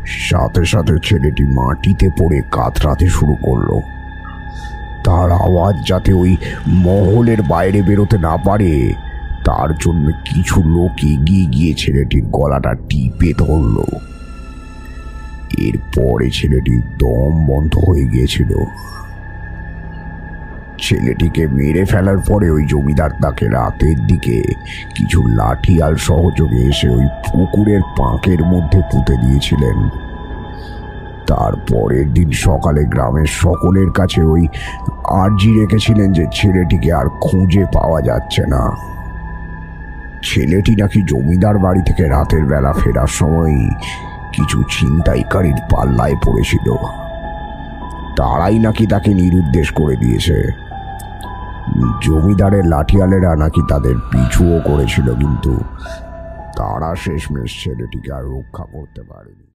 সাথে সাথে ছেলেটি মাটিতে পড়ে কাতরাতে শুরু করলো। তার আওয়াজ যাতে ওই মহলের বাইরে বেরোতে না পারে তার জন্য কিছু লোক এগিয়ে গিয়ে ছেলেটির গলাটা টিপে ধরল। এরপরে ছেলেটির দম বন্ধ হয়ে গিয়েছিল। ছেলেটিকে মেরে ফেলার পরে ওই জমিদার তাকে রাতের দিকে কিছু লাঠিয়াল সহযোগে এসে ওই পুকুরের পাঁকের মধ্যে পুঁতে দিয়েছিলেন। তারপরের দিন সকালে গ্রামের সকলের কাছে ওই আর্জি রেখেছিলেন যে ছেলেটিকে আর খুঁজে পাওয়া যাচ্ছে না। ছেলেটি নাকি জমিদার বাড়ি থেকে রাতের বেলা ফেরার সময় কিছু ছিনতাইকারীর পাল্লায় পড়েছিল। তারাই নাকি তাকে নিরুদ্দেশ করে দিয়েছে। জমিদারের লাঠিয়ালেরা নাকি তাদের পিছুও করেছিল, কিন্তু তারা শেষমেশ ছেলেটিকে আর রক্ষা করতে পারেনি।